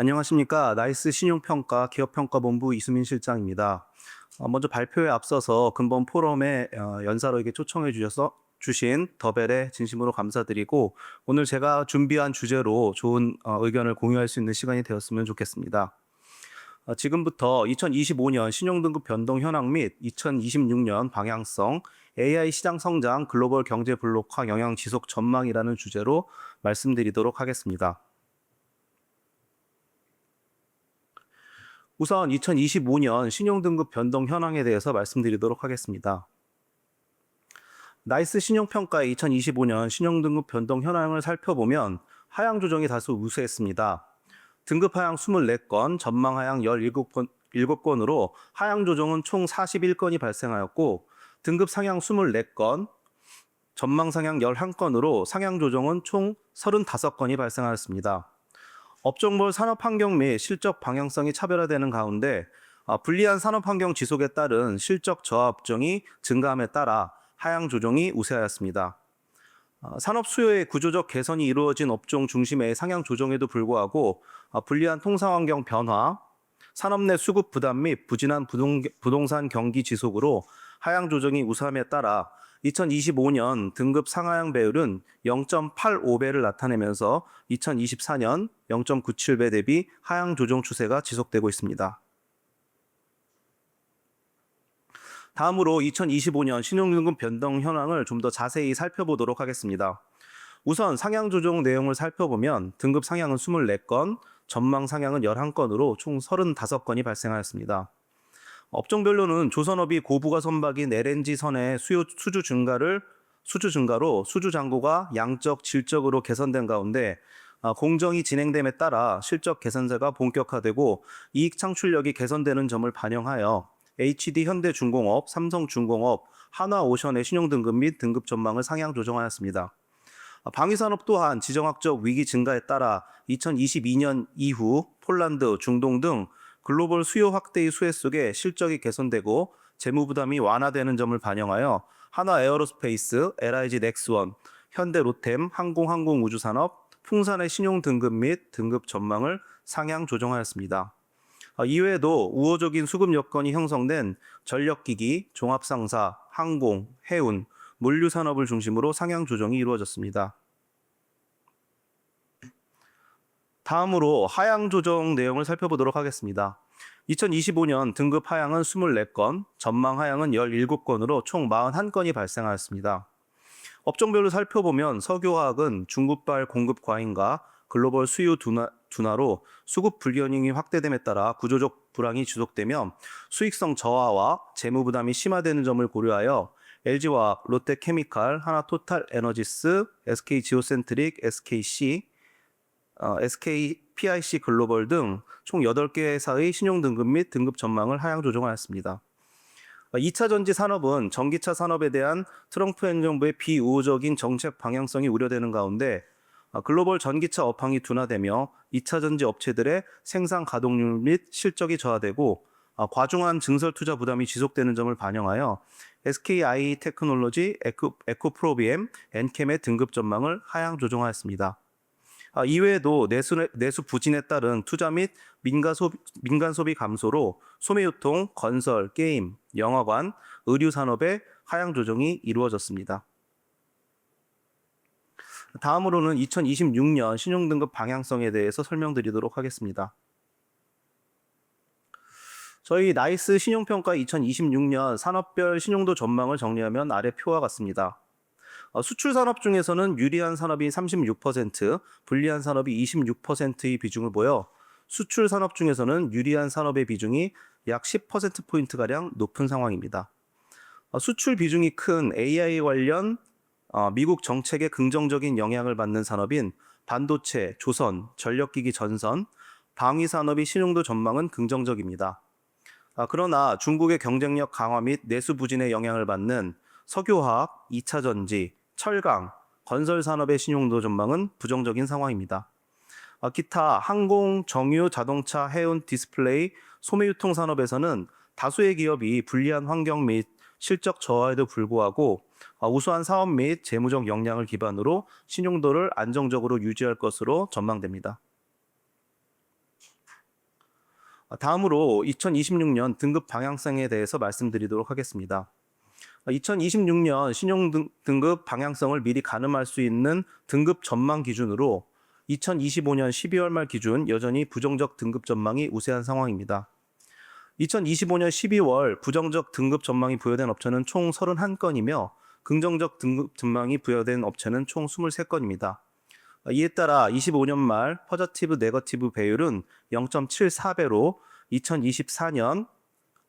안녕하십니까. 나이스 신용평가 기업평가본부 이수민 실장입니다. 먼저 발표에 앞서서 근본 포럼에 연사로에게 초청해 주신 더벨에 진심으로 감사드리고 오늘 제가 준비한 주제로 좋은 의견을 공유할 수 있는 시간이 되었으면 좋겠습니다. 지금부터 2025년 신용등급 변동 현황 및 2026년 방향성, AI 시장 성장, 글로벌 경제 블록화 영향 지속 전망이라는 주제로 말씀드리도록 하겠습니다. 우선 2025년 신용등급 변동 현황에 대해서 말씀드리도록 하겠습니다. 나이스 신용평가의 2025년 신용등급 변동 현황을 살펴보면 하향 조정이 다소 우세했습니다. 등급 하향 24건, 전망 하향 17건으로 하향 조정은 총 41건이 발생하였고 등급 상향 24건, 전망 상향 11건으로 상향 조정은 총 35건이 발생하였습니다. 업종별 산업 환경 및 실적 방향성이 차별화되는 가운데 불리한 산업 환경 지속에 따른 실적 저하 업종이 증가함에 따라 하향 조정이 우세하였습니다. 산업 수요의 구조적 개선이 이루어진 업종 중심의 상향 조정에도 불구하고 불리한 통상 환경 변화, 산업 내 수급 부담 및 부진한 부동산 경기 지속으로 하향 조정이 우세함에 따라 2025년 등급 상하향 배율은 0.85배를 나타내면서 2024년 0.97배 대비 하향 조정 추세가 지속되고 있습니다. 다음으로 2025년 신용등급 변동 현황을 좀 더 자세히 살펴보도록 하겠습니다. 우선 상향 조정 내용을 살펴보면 등급 상향은 24건, 전망 상향은 11건으로 총 35건이 발생하였습니다. 업종별로는 조선업이 고부가 선박인 LNG 선의 수주 증가로 수주 잔고가 양적, 질적으로 개선된 가운데 공정이 진행됨에 따라 실적 개선세가 본격화되고 이익 창출력이 개선되는 점을 반영하여 HD 현대중공업, 삼성중공업, 한화오션의 신용등급 및 등급 전망을 상향 조정하였습니다. 방위산업 또한 지정학적 위기 증가에 따라 2022년 이후 폴란드, 중동 등 글로벌 수요 확대의 수혜 속에 실적이 개선되고 재무 부담이 완화되는 점을 반영하여 한화에어로스페이스, LIG 넥스원, 현대로템, 항공우주산업, 풍산의 신용 등급 및 등급 전망을 상향 조정하였습니다. 이외에도 우호적인 수급 여건이 형성된 전력기기, 종합상사, 항공, 해운, 물류산업을 중심으로 상향 조정이 이루어졌습니다. 다음으로 하향 조정 내용을 살펴보도록 하겠습니다. 2025년 등급 하향은 24건, 전망 하향은 17건으로 총 41건이 발생하였습니다. 업종별로 살펴보면 석유화학은 중국발 공급 과잉과 글로벌 수요 둔화로 수급 불균형이 확대됨에 따라 구조적 불황이 지속되며 수익성 저하와 재무 부담이 심화되는 점을 고려하여 LG화학, 롯데케미칼, 하나토탈에너지스, SK지오센트릭, SKPIC 글로벌 등 총 8개 회사의 신용등급 및 등급 전망을 하향 조정하였습니다. 2차 전지 산업은 전기차 산업에 대한 트럼프 행정부의 비우호적인 정책 방향성이 우려되는 가운데 글로벌 전기차 업황이 둔화되며 2차 전지 업체들의 생산 가동률 및 실적이 저하되고 과중한 증설 투자 부담이 지속되는 점을 반영하여 SKI 테크놀로지, 에코프로비엠, 엔캠의 등급 전망을 하향 조정하였습니다. 이외에도 내수 부진에 따른 투자 및 민간 소비 감소로 소매유통, 건설, 게임, 영화관, 의류 산업의 하향 조정이 이루어졌습니다. 다음으로는 2026년 신용등급 방향성에 대해서 설명드리도록 하겠습니다. 저희 나이스 신용평가 2026년 산업별 신용도 전망을 정리하면 아래 표와 같습니다. 수출 산업 중에서는 유리한 산업이 36%, 불리한 산업이 26%의 비중을 보여 수출 산업 중에서는 유리한 산업의 비중이 약 10%포인트가량 높은 상황입니다. 수출 비중이 큰 AI 관련 미국 정책에 긍정적인 영향을 받는 산업인 반도체, 조선, 전력기기 전선, 방위산업의 신용도 전망은 긍정적입니다. 그러나 중국의 경쟁력 강화 및 내수 부진의 영향을 받는 석유화학, 2차 전지, 철강, 건설 산업의 신용도 전망은 부정적인 상황입니다. 기타 항공, 정유, 자동차, 해운, 디스플레이, 소매유통 산업에서는 다수의 기업이 불리한 환경 및 실적 저하에도 불구하고 우수한 사업 및 재무적 역량을 기반으로 신용도를 안정적으로 유지할 것으로 전망됩니다. 다음으로 2026년 등급 방향성에 대해서 말씀드리도록 하겠습니다. 2026년 등급 방향성을 미리 가늠할 수 있는 등급 전망 기준으로 2025년 12월 말 기준 여전히 부정적 등급 전망이 우세한 상황입니다. 2025년 12월 부정적 등급 전망이 부여된 업체는 총 31건이며 긍정적 등급 전망이 부여된 업체는 총 23건입니다. 이에 따라 25년 말 포저티브 네거티브 배율은 0.74배로 2024년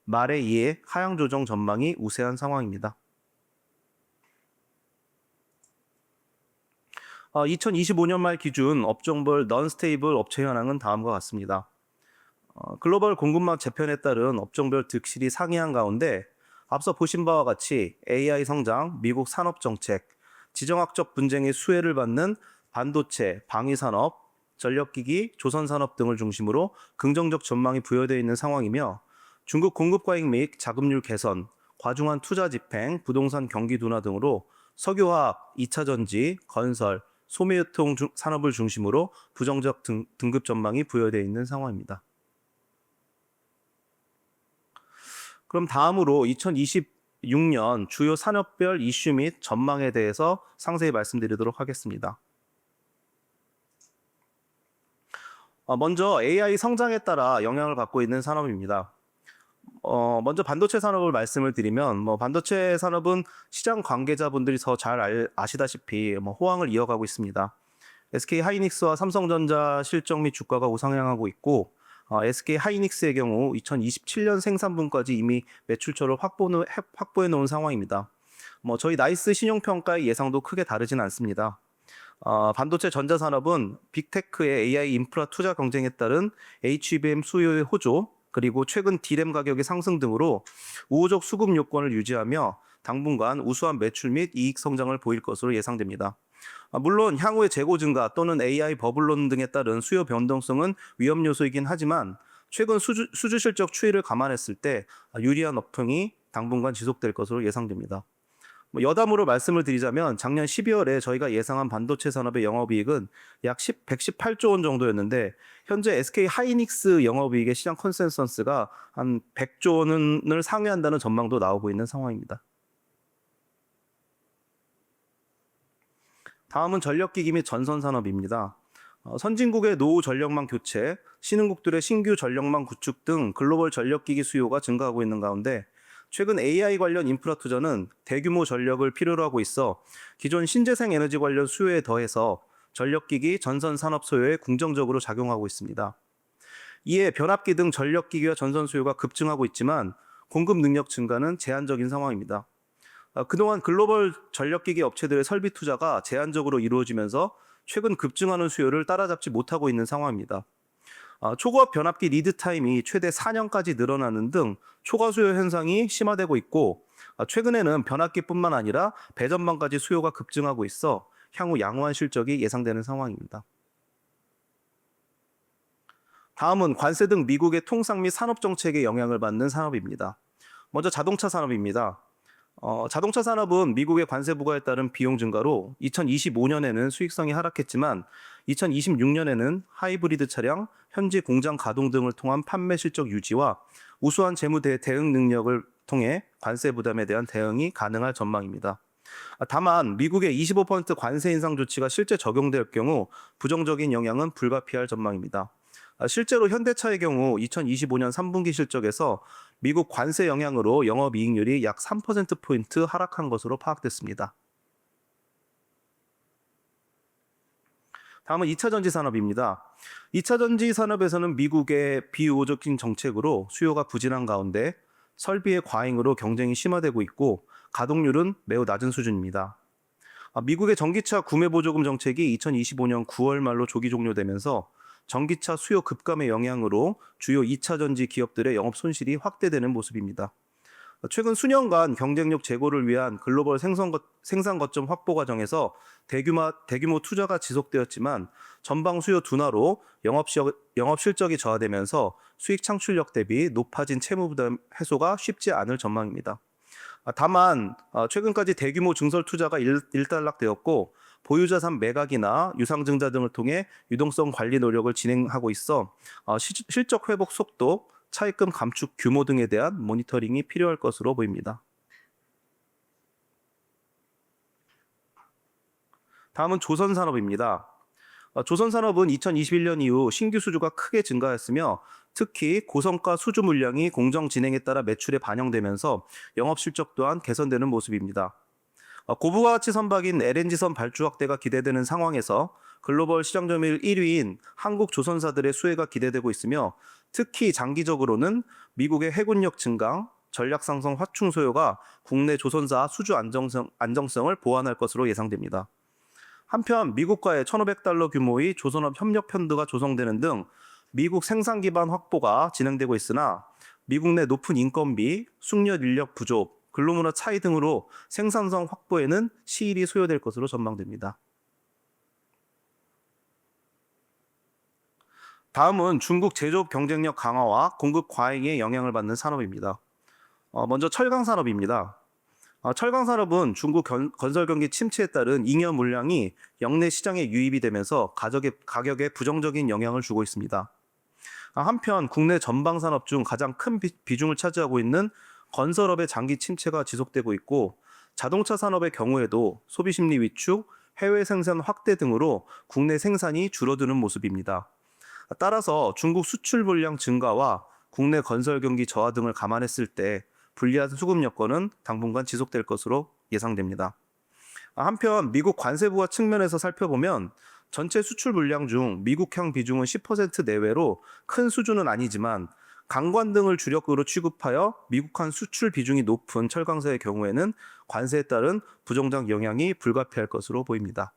말에 의해 하향 조정 전망이 우세한 상황입니다. 2025년 말 기준 업종별 넌스테이블 업체 현황은 다음과 같습니다. 글로벌 공급망 재편에 따른 업종별 득실이 상이한 가운데 앞서 보신 바와 같이 AI 성장, 미국 산업 정책, 지정학적 분쟁의 수혜를 받는 반도체, 방위산업, 전력기기, 조선산업 등을 중심으로 긍정적 전망이 부여되어 있는 상황이며 중국 공급 과잉 및 자금률 개선, 과중한 투자 집행, 부동산 경기 둔화 등으로 석유화학, 2차 전지, 건설, 소매유통 산업을 중심으로 부정적 등급 전망이 부여되어 있는 상황입니다. 그럼 다음으로 2026년 주요 산업별 이슈 및 전망에 대해서 상세히 말씀드리도록 하겠습니다. 먼저 AI 성장에 따라 영향을 받고 있는 산업입니다. 먼저 반도체 산업을 말씀을 드리면 반도체 산업은 시장 관계자분들이 더 잘 아시다시피 호황을 이어가고 있습니다. SK 하이닉스와 삼성전자 실적 및 주가가 우상향하고 있고 SK 하이닉스의 경우 2027년 생산분까지 이미 매출처를 확보해 놓은 상황입니다. 저희 나이스 신용평가의 예상도 크게 다르진 않습니다. 반도체 전자산업은 빅테크의 AI 인프라 투자 경쟁에 따른 HBM 수요의 호조, 그리고 최근 D램 가격의 상승 등으로 우호적 수급 요건을 유지하며 당분간 우수한 매출 및 이익 성장을 보일 것으로 예상됩니다. 물론 향후의 재고 증가 또는 AI 버블론 등에 따른 수요 변동성은 위험 요소이긴 하지만 최근 수주 실적 추이를 감안했을 때 유리한 업황이 당분간 지속될 것으로 예상됩니다. 여담으로 말씀을 드리자면 작년 12월에 저희가 예상한 반도체 산업의 영업이익은 약 118조 원 정도였는데 현재 SK 하이닉스 영업이익의 시장 컨센서스가 한 100조 원을 상회한다는 전망도 나오고 있는 상황입니다. 다음은 전력기기 및 전선산업입니다. 선진국의 노후 전력망 교체, 신흥국들의 신규 전력망 구축 등 글로벌 전력기기 수요가 증가하고 있는 가운데 최근 AI 관련 인프라 투자는 대규모 전력을 필요로 하고 있어 기존 신재생 에너지 관련 수요에 더해서 전력기기, 전선 산업 수요에 긍정적으로 작용하고 있습니다. 이에 변압기 등 전력기기와 전선 수요가 급증하고 있지만 공급 능력 증가는 제한적인 상황입니다. 그동안 글로벌 전력기기 업체들의 설비 투자가 제한적으로 이루어지면서 최근 급증하는 수요를 따라잡지 못하고 있는 상황입니다. 초고압 변압기 리드 타임이 최대 4년까지 늘어나는 등 초과 수요 현상이 심화되고 있고 최근에는 변압기뿐만 아니라 배전망까지 수요가 급증하고 있어 향후 양호한 실적이 예상되는 상황입니다. 다음은 관세 등 미국의 통상 및 산업 정책에 영향을 받는 산업입니다. 먼저 자동차 산업입니다. 자동차 산업은 미국의 관세 부과에 따른 비용 증가로 2025년에는 수익성이 하락했지만 2026년에는 하이브리드 차량, 현지 공장 가동 등을 통한 판매 실적 유지와 우수한 재무 대응 능력을 통해 관세 부담에 대한 대응이 가능할 전망입니다. 다만 미국의 25% 관세 인상 조치가 실제 적용될 경우 부정적인 영향은 불가피할 전망입니다. 실제로 현대차의 경우 2025년 3분기 실적에서 미국 관세 영향으로 영업이익률이 약 3%포인트 하락한 것으로 파악됐습니다. 다음은 2차 전지 산업입니다. 2차 전지 산업에서는 미국의 비우호적인 정책으로 수요가 부진한 가운데 설비의 과잉으로 경쟁이 심화되고 있고 가동률은 매우 낮은 수준입니다. 미국의 전기차 구매 보조금 정책이 2025년 9월 말로 조기 종료되면서 전기차 수요 급감의 영향으로 주요 2차 전지 기업들의 영업 손실이 확대되는 모습입니다. 최근 수년간 경쟁력 제고를 위한 글로벌 생산 거점 확보 과정에서 대규모 투자가 지속되었지만 전방 수요 둔화로 영업 실적이 저하되면서 수익 창출력 대비 높아진 채무 부담 해소가 쉽지 않을 전망입니다. 다만 최근까지 대규모 증설 투자가 일단락되었고 보유자산 매각이나 유상증자 등을 통해 유동성 관리 노력을 진행하고 있어 실적 회복 속도, 차입금 감축 규모 등에 대한 모니터링이 필요할 것으로 보입니다. 다음은 조선산업입니다. 조선산업은 2021년 이후 신규 수주가 크게 증가했으며 특히 고성가 수주 물량이 공정 진행에 따라 매출에 반영되면서 영업 실적 또한 개선되는 모습입니다. 고부가가치 선박인 LNG선 발주 확대가 기대되는 상황에서 글로벌 시장 점유율 1위인 한국 조선사들의 수혜가 기대되고 있으며 특히 장기적으로는 미국의 해군력 증강, 전략 상승 화충 소요가 국내 조선사 수주 안정성을 보완할 것으로 예상됩니다. 한편 미국과의 1,500달러 규모의 조선업 협력 편드가 조성되는 등 미국 생산 기반 확보가 진행되고 있으나 미국 내 높은 인건비, 숙련 인력 부족, 근로문화 차이 등으로 생산성 확보에는 시일이 소요될 것으로 전망됩니다. 다음은 중국 제조업 경쟁력 강화와 공급 과잉에 영향을 받는 산업입니다. 먼저 철강 산업입니다. 철강 산업은 중국 건설 경기 침체에 따른 잉여 물량이 역내 시장에 유입이 되면서 가격에 부정적인 영향을 주고 있습니다. 한편 국내 전방 산업 중 가장 큰 비중을 차지하고 있는 건설업의 장기 침체가 지속되고 있고 자동차 산업의 경우에도 소비 심리 위축, 해외 생산 확대 등으로 국내 생산이 줄어드는 모습입니다. 따라서 중국 수출 물량 증가와 국내 건설 경기 저하 등을 감안했을 때 불리한 수급 여건은 당분간 지속될 것으로 예상됩니다. 한편 미국 관세부와 측면에서 살펴보면 전체 수출 물량 중 미국향 비중은 10% 내외로 큰 수준은 아니지만 강관 등을 주력으로 취급하여 미국한 수출 비중이 높은 철강사의 경우에는 관세에 따른 부정적 영향이 불가피할 것으로 보입니다.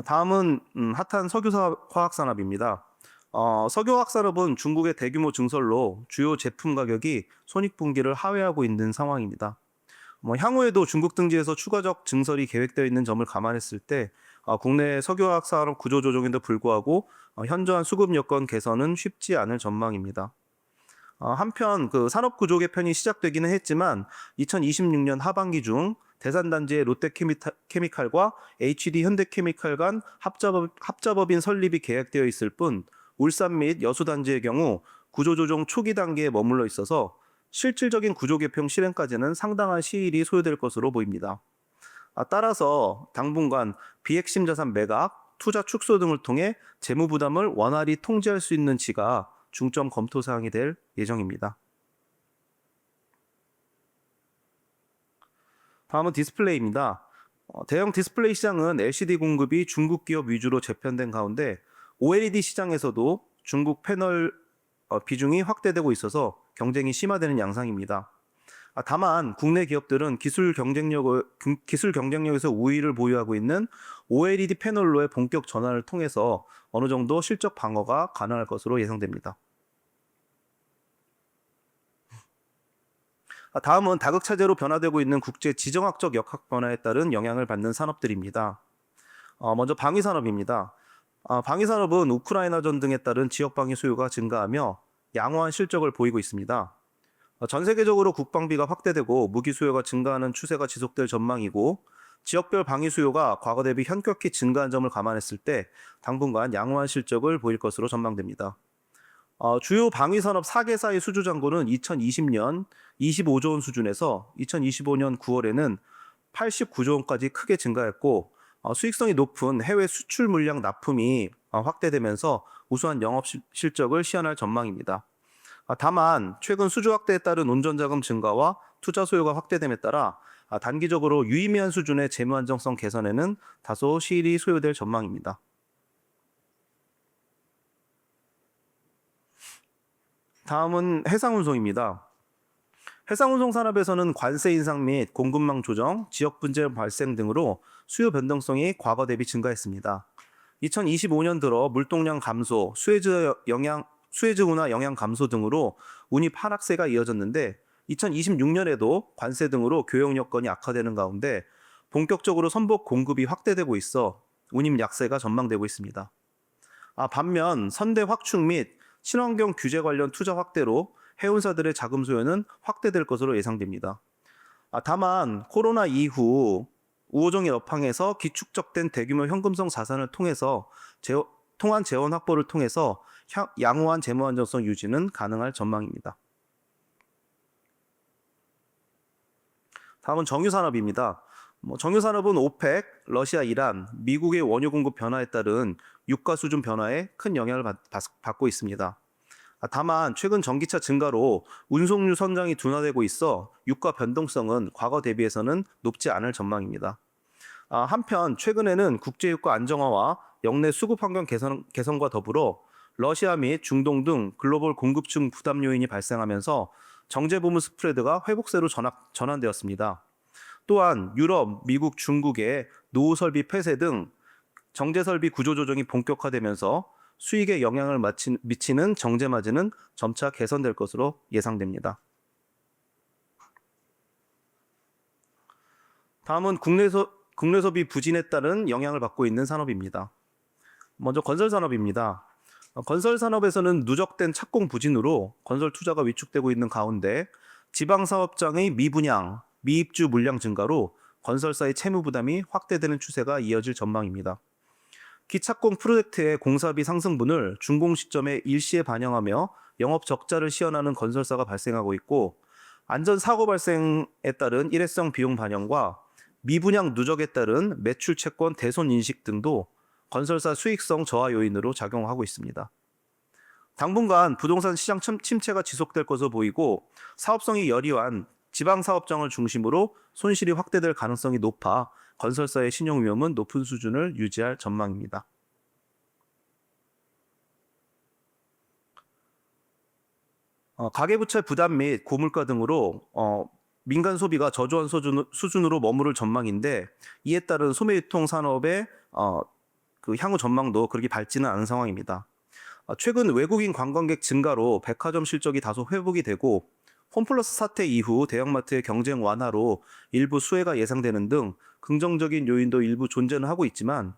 다음은 핫한 석유화학 산업입니다. 석유화학 산업은 중국의 대규모 증설로 주요 제품 가격이 손익분기를 하회하고 있는 상황입니다. 향후에도 중국 등지에서 추가적 증설이 계획되어 있는 점을 감안했을 때 국내 석유화학 산업 구조 조정에도 불구하고 현저한 수급 여건 개선은 쉽지 않을 전망입니다. 한편 산업 구조 개편이 시작되기는 했지만 2026년 하반기 중 대산단지의 롯데케미칼과 HD 현대케미칼 간 합작업인 설립이 계획되어 있을 뿐 울산 및 여수단지의 경우 구조조정 초기 단계에 머물러 있어서 실질적인 구조 개편 실행까지는 상당한 시일이 소요될 것으로 보입니다. 따라서 당분간 비핵심 자산 매각, 투자 축소 등을 통해 재무 부담을 원활히 통제할 수 있는지가 중점 검토 사항이 될 예정입니다. 다음은 디스플레이입니다. 대형 디스플레이 시장은 LCD 공급이 중국 기업 위주로 재편된 가운데 OLED 시장에서도 중국 패널 비중이 확대되고 있어서 경쟁이 심화되는 양상입니다. 다만 국내 기업들은 기술 경쟁력에서 우위를 보유하고 있는 OLED 패널로의 본격 전환을 통해서 어느 정도 실적 방어가 가능할 것으로 예상됩니다. 다음은 다극차제로 변화되고 있는 국제 지정학적 역학 변화에 따른 영향을 받는 산업들입니다. 먼저 방위산업입니다. 방위산업은 우크라이나전 등에 따른 지역 방위 수요가 증가하며 양호한 실적을 보이고 있습니다. 전 세계적으로 국방비가 확대되고 무기 수요가 증가하는 추세가 지속될 전망이고 지역별 방위 수요가 과거 대비 현격히 증가한 점을 감안했을 때 당분간 양호한 실적을 보일 것으로 전망됩니다. 주요 방위산업 4개사의 수주 잔고는 2020년 25조 원 수준에서 2025년 9월에는 89조 원까지 크게 증가했고 수익성이 높은 해외 수출 물량 납품이 확대되면서 우수한 영업 실적을 시현할 전망입니다. 다만 최근 수주 확대에 따른 운전자금 증가와 투자 소요가 확대됨에 따라 단기적으로 유의미한 수준의 재무 안정성 개선에는 다소 시일이 소요될 전망입니다. 다음은 해상운송입니다. 해상운송 산업에서는 관세 인상 및 공급망 조정, 지역 분쟁 발생 등으로 수요 변동성이 과거 대비 증가했습니다. 2025년 들어 물동량 감소, 수에즈 운하 영향 감소 등으로 운입 하락세가 이어졌는데 2026년에도 관세 등으로 교역 여건이 악화되는 가운데 본격적으로 선박 공급이 확대되고 있어 운임 약세가 전망되고 있습니다. 반면 선대 확충 및 친환경 규제 관련 투자 확대로 해운사들의 자금 소요는 확대될 것으로 예상됩니다. 다만 코로나 이후 우호적인 업황에서 기축적된 대규모 현금성 자산을 통한 재원 확보를 통해서 양호한 재무 안정성 유지는 가능할 전망입니다. 다음은 정유산업입니다. 정유산업은 오펙, 러시아, 이란, 미국의 원유 공급 변화에 따른 유가 수준 변화에 큰 영향을 받고 있습니다. 다만 최근 전기차 증가로 운송유 선장이 둔화되고 있어 유가 변동성은 과거 대비해서는 높지 않을 전망입니다. 한편 최근에는 국제유가 안정화와 역내 수급 환경 개선과 더불어 러시아 및 중동 등 글로벌 공급층 부담 요인이 발생하면서 정제 부문 스프레드가 회복세로 전환되었습니다. 또한 유럽, 미국, 중국의 노후 설비 폐쇄 등 정제 설비 구조 조정이 본격화되면서 수익에 영향을 미치는 정제 마진은 점차 개선될 것으로 예상됩니다. 다음은 국내 소비 부진에 따른 영향을 받고 있는 산업입니다. 먼저 건설 산업입니다. 건설 산업에서는 누적된 착공 부진으로 건설 투자가 위축되고 있는 가운데 지방 사업장의 미분양, 미입주 물량 증가로 건설사의 채무 부담이 확대되는 추세가 이어질 전망입니다. 기착공 프로젝트의 공사비 상승분을 준공 시점에 일시에 반영하며 영업 적자를 시현하는 건설사가 발생하고 있고, 안전사고 발생에 따른 일회성 비용 반영과 미분양 누적에 따른 매출 채권 대손 인식 등도 건설사 수익성 저하 요인으로 작용하고 있습니다. 당분간 부동산 시장 침체가 지속될 것으로 보이고 사업성이 여리한 지방사업장을 중심으로 손실이 확대될 가능성이 높아 건설사의 신용 위험은 높은 수준을 유지할 전망입니다. 가계부채 부담 및 고물가 등으로 민간 소비가 저조한 수준으로 머무를 전망인데, 이에 따른 소매유통 산업의 그 향후 전망도 그렇게 밝지는 않은 상황입니다. 최근 외국인 관광객 증가로 백화점 실적이 다소 회복이 되고 홈플러스 사태 이후 대형마트의 경쟁 완화로 일부 수혜가 예상되는 등 긍정적인 요인도 일부 존재는 하고 있지만,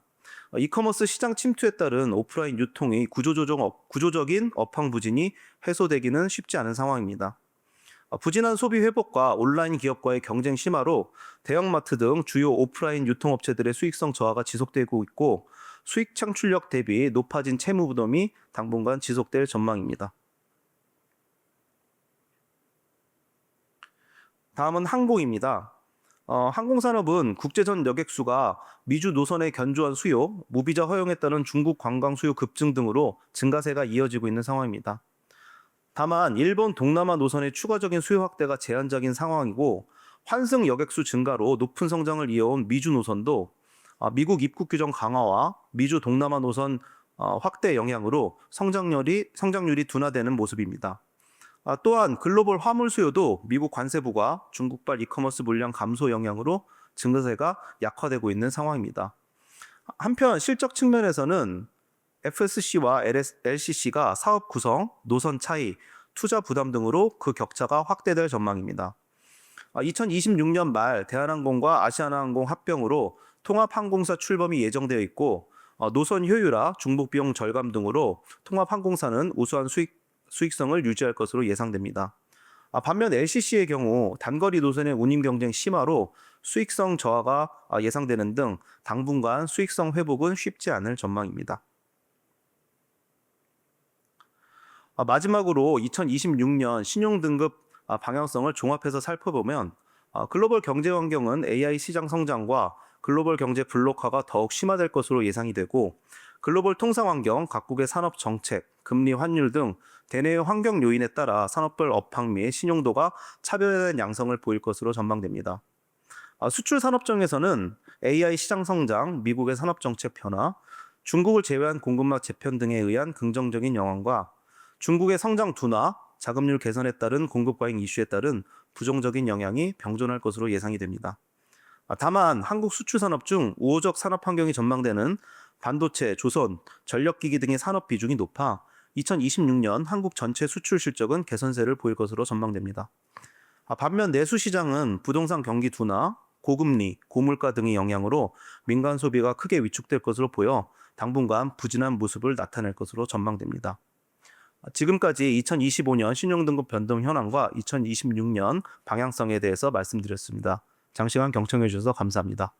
이커머스 시장 침투에 따른 오프라인 유통의 구조적인 업황 부진이 해소되기는 쉽지 않은 상황입니다. 부진한 소비 회복과 온라인 기업과의 경쟁 심화로 대형마트 등 주요 오프라인 유통업체들의 수익성 저하가 지속되고 있고, 수익 창출력 대비 높아진 채무 부담이 당분간 지속될 전망입니다. 다음은 항공입니다. 항공산업은 국제선 여객수가 미주 노선의 견조한 수요, 무비자 허용에 따른 중국 관광 수요 급증 등으로 증가세가 이어지고 있는 상황입니다. 다만 일본 동남아 노선의 추가적인 수요 확대가 제한적인 상황이고, 환승 여객수 증가로 높은 성장을 이어온 미주 노선도 미국 입국 규정 강화와 미주 동남아 노선 확대 영향으로 성장률이 둔화되는 모습입니다. 또한 글로벌 화물 수요도 미국 관세부가 중국발 이커머스 물량 감소 영향으로 증가세가 약화되고 있는 상황입니다. 한편 실적 측면에서는 FSC와 LCC가 사업 구성, 노선 차이, 투자 부담 등으로 그 격차가 확대될 전망입니다. 2026년 말 대한항공과 아시아나항공 합병으로 통합항공사 출범이 예정되어 있고, 노선 효율화, 중복 비용 절감 등으로 통합항공사는 우수한 수익성을 유지할 것으로 예상됩니다. 반면 LCC의 경우 단거리 노선의 운임 경쟁 심화로 수익성 저하가 예상되는 등 당분간 수익성 회복은 쉽지 않을 전망입니다. 마지막으로 2026년 신용등급 방향성을 종합해서 살펴보면, 글로벌 경제 환경은 AI 시장 성장과 글로벌 경제 블록화가 더욱 심화될 것으로 예상이 되고, 글로벌 통상 환경, 각국의 산업 정책, 금리 환율 등 대내외 환경 요인에 따라 산업별 업황 및 신용도가 차별화된 양상을 보일 것으로 전망됩니다. 수출 산업정에서는 AI 시장 성장, 미국의 산업 정책 변화, 중국을 제외한 공급망 재편 등에 의한 긍정적인 영향과 중국의 성장 둔화, 자금률 개선에 따른 공급 과잉 이슈에 따른 부정적인 영향이 병존할 것으로 예상이 됩니다. 다만 한국 수출 산업 중 우호적 산업 환경이 전망되는 반도체, 조선, 전력기기 등의 산업 비중이 높아 2026년 한국 전체 수출 실적은 개선세를 보일 것으로 전망됩니다. 반면 내수 시장은 부동산 경기 둔화, 고금리, 고물가 등의 영향으로 민간 소비가 크게 위축될 것으로 보여 당분간 부진한 모습을 나타낼 것으로 전망됩니다. 지금까지 2025년 신용등급 변동 현황과 2026년 방향성에 대해서 말씀드렸습니다. 장시간 경청해 주셔서 감사합니다.